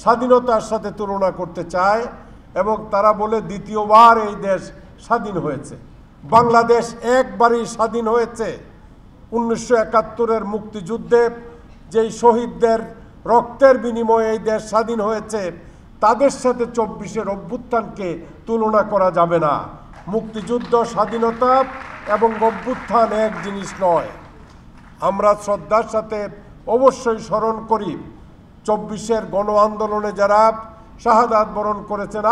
স্বাধীনতার সাথে তুলনা করতে চায় এবং তারা বলে দ্বিতীয়বার এই দেশ স্বাধীন হয়েছে। বাংলাদেশ একবারই স্বাধীন হয়েছে। 1971-এর মুক্তিযুদ্ধে যেই শহীদদের রক্তের বিনিময়ে এই দেশ স্বাধীন হয়েছে, তাদের সাথে 24-এর অভ্যুত্থানকে তুলনা করা যাবে না। মুক্তিযুদ্ধ, স্বাধীনতা এবং অভ্যুত্থান এক জিনিস নয়। আমরা শ্রদ্ধার সাথে অবশ্যই স্মরণ করি 24-এর গণ আন্দোলনে যারা শাহাদাত বরণ করেছেন,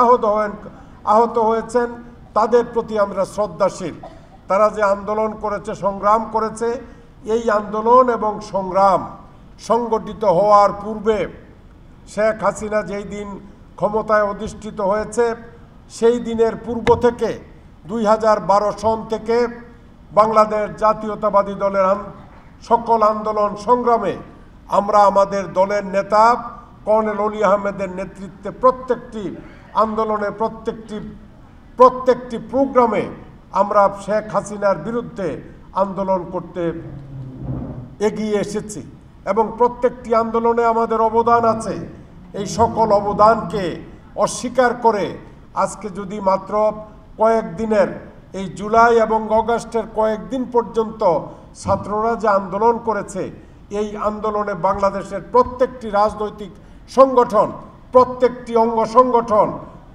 আহত হয়েছেন, তাদের প্রতি আমরা শ্রদ্ধাশীল। তারা যে আন্দোলন করেছে, সংগ্রাম করেছে, এই আন্দোলন এবং সংগ্রাম সংগঠিত হওয়ার পূর্বে শেখ হাসিনা যেই দিন ক্ষমতায় অধিষ্ঠিত হয়েছে, সেই দিনের পূর্ব থেকে 2012 সন থেকে বাংলাদেশ জাতীয়তাবাদী দলের সকল আন্দোলন সংগ্রামে আমরা আমাদের দলের নেতা কর্নেল অলি আহমেদের নেতৃত্বে প্রত্যেকটি আন্দোলনে, প্রত্যেকটি প্রোগ্রামে আমরা শেখ হাসিনার বিরুদ্ধে আন্দোলন করতে এগিয়ে এসেছি এবং প্রত্যেকটি আন্দোলনে আমাদের অবদান আছে। এই সকল অবদানকে অস্বীকার করে আজকে যদি মাত্র কয়েকদিনের, এই জুলাই এবং আগস্টের কয়েকদিন পর্যন্ত ছাত্ররা যে আন্দোলন করেছে, এই আন্দোলনে বাংলাদেশের প্রত্যেকটি রাজনৈতিক সংগঠন, প্রত্যেকটি অঙ্গ সংগঠন,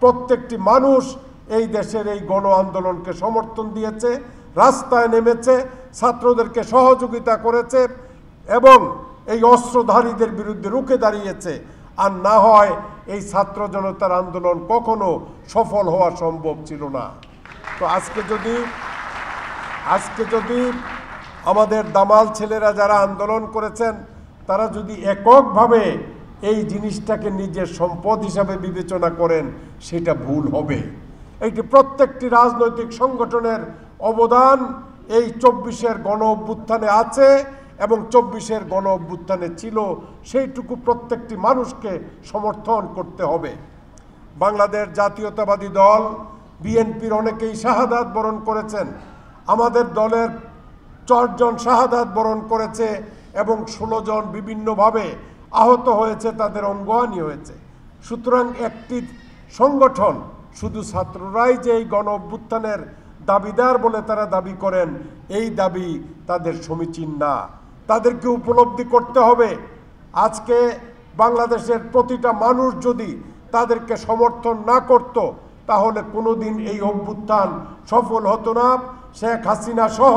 প্রত্যেকটি মানুষ এই দেশের এই গণ আন্দোলনকে সমর্থন দিয়েছে, রাস্তায় নেমেছে, ছাত্রদেরকে সহযোগিতা করেছে এবং এই অস্ত্রধারীদের বিরুদ্ধে রুখে দাঁড়িয়েছে। আর না হয় এই ছাত্র জনতার আন্দোলন কখনো সফল হওয়া সম্ভব ছিল না। তো আজকে যদি আমাদের দামাল ছেলেরা যারা আন্দোলন করেছেন, তারা যদি এককভাবে এই জিনিসটাকে নিজের সম্পদ হিসাবে বিবেচনা করেন, সেটা ভুল হবে। এইটি প্রত্যেকটি রাজনৈতিক সংগঠনের অবদান এই 24-এর গণ অভ্যুত্থানে আছে এবং 24-এর গণ অভ্যুত্থানে ছিল, সেইটুকু প্রত্যেকটি মানুষকে সমর্থন করতে হবে। বাংলাদেশ জাতীয়তাবাদী দল বিএনপির অনেকেই শাহাদাত বরণ করেছেন। আমাদের দলের 4 জন শাহাদাত বরণ করেছে এবং 16 জন বিভিন্নভাবে আহত হয়েছে, তাদের অঙ্গহানি হয়েছে। সুতরাং একটি সংগঠন, শুধু ছাত্ররাই যে এই গণ অভ্যুত্থানের দাবিদার বলে তারা দাবি করেন, এই দাবি তাদের সমীচীন না। তাদেরকে উপলব্ধি করতে হবে, আজকে বাংলাদেশের প্রতিটা মানুষ যদি তাদেরকে সমর্থন না করত, তাহলে কোনোদিন এই অভ্যুত্থান সফল হতো না। শেখ হাসিনা সহ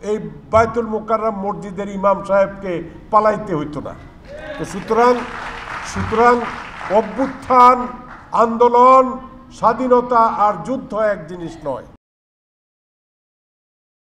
এই বায়তুল মুকাররম মসজিদের ইমাম সাহেবকে পালাইতে হইতো না। তো সুতরাং অভ্যুত্থান, আন্দোলন, স্বাধীনতা আর যুদ্ধ এক জিনিস নয়।